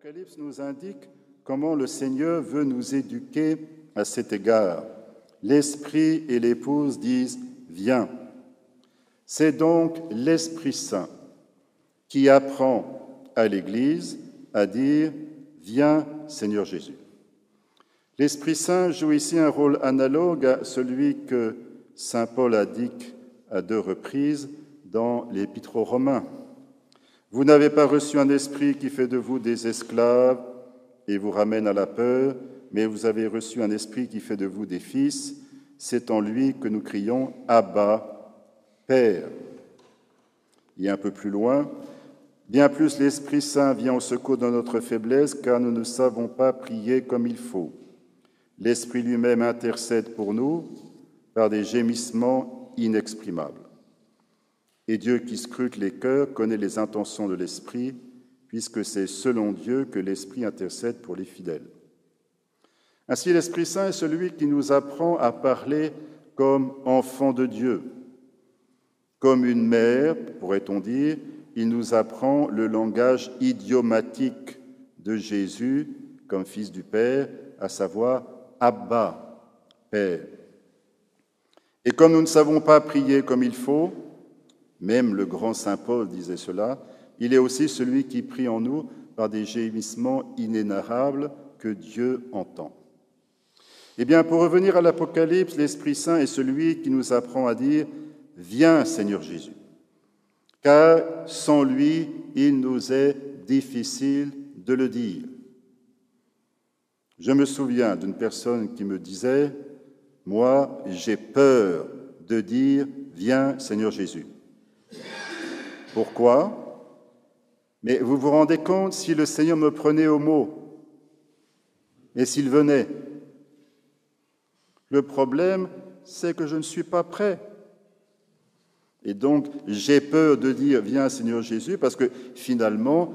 L'Apocalypse nous indique comment le Seigneur veut nous éduquer à cet égard. L'Esprit et l'épouse disent « Viens ». C'est donc l'Esprit Saint qui apprend à l'Église à dire « Viens, Seigneur Jésus ». L'Esprit Saint joue ici un rôle analogue à celui que saint Paul indique à 2 reprises dans l'Épître aux Romains. Vous n'avez pas reçu un esprit qui fait de vous des esclaves et vous ramène à la peur, mais vous avez reçu un esprit qui fait de vous des fils. C'est en lui que nous crions « Abba, Père ». Et un peu plus loin, « Bien plus l'Esprit Saint vient au secours de notre faiblesse, car nous ne savons pas prier comme il faut. L'Esprit lui-même intercède pour nous par des gémissements inexprimables. Et Dieu qui scrute les cœurs connaît les intentions de l'Esprit, puisque c'est selon Dieu que l'Esprit intercède pour les fidèles. » Ainsi, l'Esprit Saint est celui qui nous apprend à parler comme enfants de Dieu. Comme une mère, pourrait-on dire, il nous apprend le langage idiomatique de Jésus comme Fils du Père, à savoir « Abba, Père ». Et comme nous ne savons pas prier comme il faut, même le grand saint Paul disait cela, il est aussi celui qui prie en nous par des gémissements inénarrables que Dieu entend. Eh bien, pour revenir à l'Apocalypse, l'Esprit Saint est celui qui nous apprend à dire « Viens, Seigneur Jésus », car sans lui, il nous est difficile de le dire. Je me souviens d'une personne qui me disait « Moi, j'ai peur de dire « Viens, Seigneur Jésus ». Pourquoi ? Mais vous vous rendez compte, si le Seigneur me prenait au mot, et s'il venait, le problème, c'est que je ne suis pas prêt. Et donc, j'ai peur de dire « Viens, Seigneur Jésus », parce que finalement,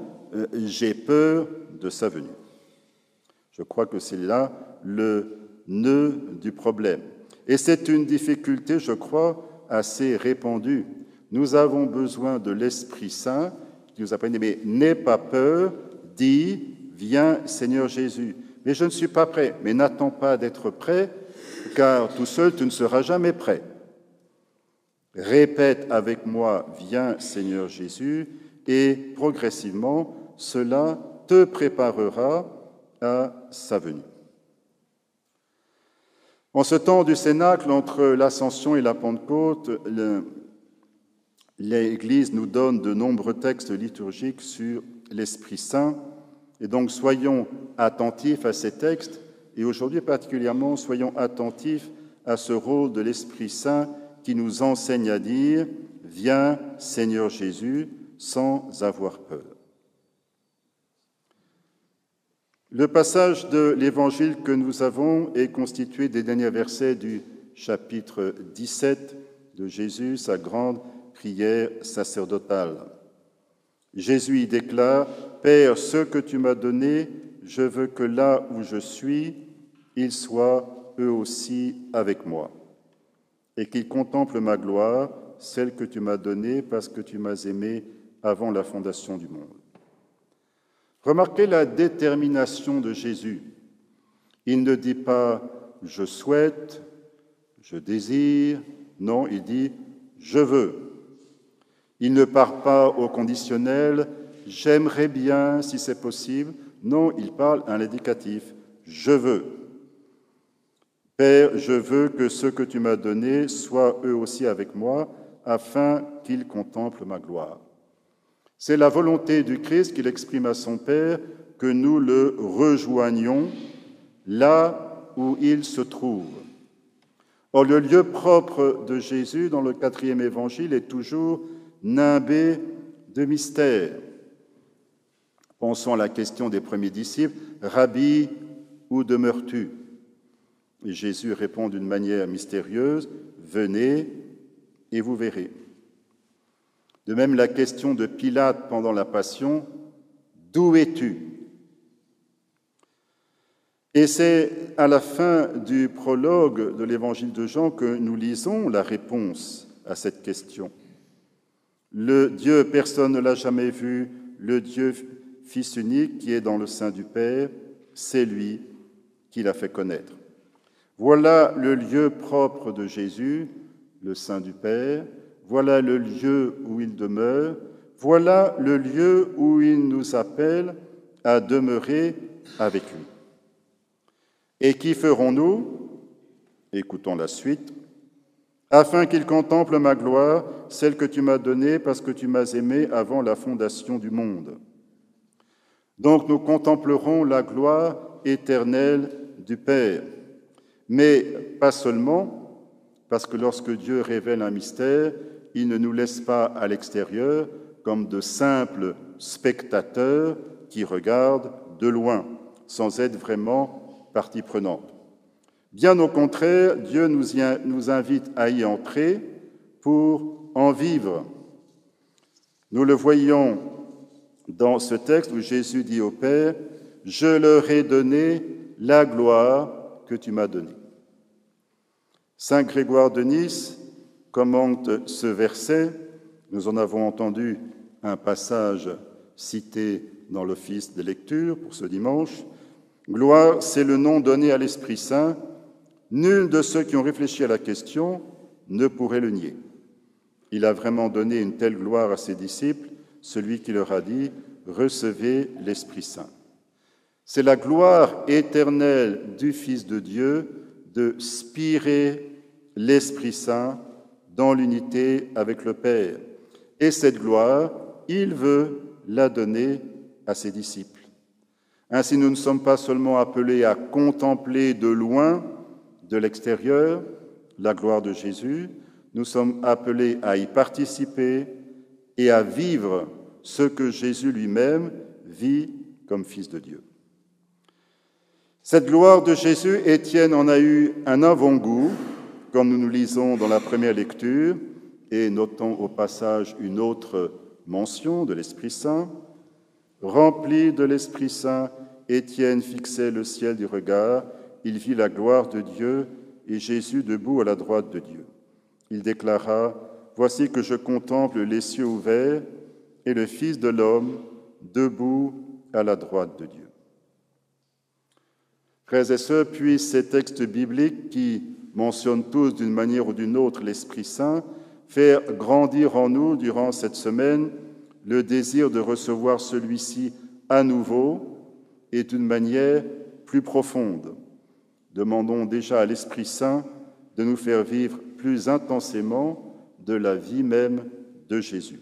j'ai peur de sa venue. Je crois que c'est là le nœud du problème. Et c'est une difficulté, je crois, assez répandue. Nous avons besoin de l'Esprit Saint qui nous apprenne, mais n'aie pas peur, dis, viens Seigneur Jésus. Mais je ne suis pas prêt. Mais n'attends pas d'être prêt, car tout seul tu ne seras jamais prêt. Répète avec moi, viens Seigneur Jésus, et progressivement, cela te préparera à sa venue. En ce temps du Cénacle, entre l'Ascension et la Pentecôte, l'Église nous donne de nombreux textes liturgiques sur l'Esprit Saint, et donc soyons attentifs à ces textes, et aujourd'hui particulièrement, soyons attentifs à ce rôle de l'Esprit Saint qui nous enseigne à dire « Viens, Seigneur Jésus », sans avoir peur. Le passage de l'Évangile que nous avons est constitué des derniers versets du chapitre 17 de Jésus, sa grande prière sacerdotale. Jésus y déclare « Père, ce que tu m'as donné, je veux que là où je suis, ils soient eux aussi avec moi, et qu'ils contemplent ma gloire, celle que tu m'as donnée parce que tu m'as aimé avant la fondation du monde. » Remarquez la détermination de Jésus. Il ne dit pas « je souhaite »,« je désire », non, il dit « je veux ». Il ne part pas au conditionnel « j'aimerais bien si c'est possible », non, il parle à l'indicatif « je veux ». Père, je veux que ceux que tu m'as donnés soient eux aussi avec moi, afin qu'ils contemplent ma gloire. C'est la volonté du Christ qu'il exprime à son Père que nous le rejoignions là où il se trouve. Or, le lieu propre de Jésus dans le 4e évangile est toujours nimbé de mystère. Pensons à la question des premiers disciples, « Rabbi, où demeures-tu » Et Jésus répond d'une manière mystérieuse, « Venez et vous verrez ». De même, la question de Pilate pendant la Passion, « D'où es-tu » Et c'est à la fin du prologue de l'Évangile de Jean que nous lisons la réponse à cette question. Le Dieu, personne ne l'a jamais vu, le Dieu Fils unique qui est dans le sein du Père, c'est lui qui l'a fait connaître. Voilà le lieu propre de Jésus, le sein du Père. Voilà le lieu où il demeure. Voilà le lieu où il nous appelle à demeurer avec lui. Et qui ferons-nous? Écoutons la suite. Afin qu'il contemple ma gloire, celle que tu m'as donnée parce que tu m'as aimé avant la fondation du monde. Donc nous contemplerons la gloire éternelle du Père, mais pas seulement, parce que lorsque Dieu révèle un mystère, il ne nous laisse pas à l'extérieur comme de simples spectateurs qui regardent de loin, sans être vraiment partie prenante. Bien au contraire, Dieu nous invite à y entrer pour en vivre. Nous le voyons dans ce texte où Jésus dit au Père, « Je leur ai donné la gloire que tu m'as donnée. » Saint Grégoire de Nice commente ce verset. Nous en avons entendu un passage cité dans l'office de lecture pour ce dimanche. « Gloire, c'est le nom donné à l'Esprit Saint. Nul de ceux qui ont réfléchi à la question ne pourrait le nier. Il a vraiment donné une telle gloire à ses disciples, celui qui leur a dit « Recevez l'Esprit Saint ». C'est la gloire éternelle du Fils de Dieu de spirer l'Esprit Saint dans l'unité avec le Père. Et cette gloire, il veut la donner à ses disciples. Ainsi, nous ne sommes pas seulement appelés à contempler de loin, de l'extérieur, la gloire de Jésus, nous sommes appelés à y participer et à vivre ce que Jésus lui-même vit comme Fils de Dieu. Cette gloire de Jésus, Étienne en a eu un avant-goût, comme nous lisons dans la première lecture, et notons au passage une autre mention de l'Esprit Saint. Rempli de l'Esprit Saint, Étienne fixait le ciel du regard, il vit la gloire de Dieu et Jésus debout à la droite de Dieu. Il déclara, « Voici que je contemple les cieux ouverts et le Fils de l'homme debout à la droite de Dieu. » Frères et sœurs, puis ces textes bibliques qui mentionnent tous d'une manière ou d'une autre l'Esprit Saint, faire grandir en nous durant cette semaine le désir de recevoir celui-ci à nouveau et d'une manière plus profonde. Demandons déjà à l'Esprit Saint de nous faire vivre plus intensément de la vie même de Jésus.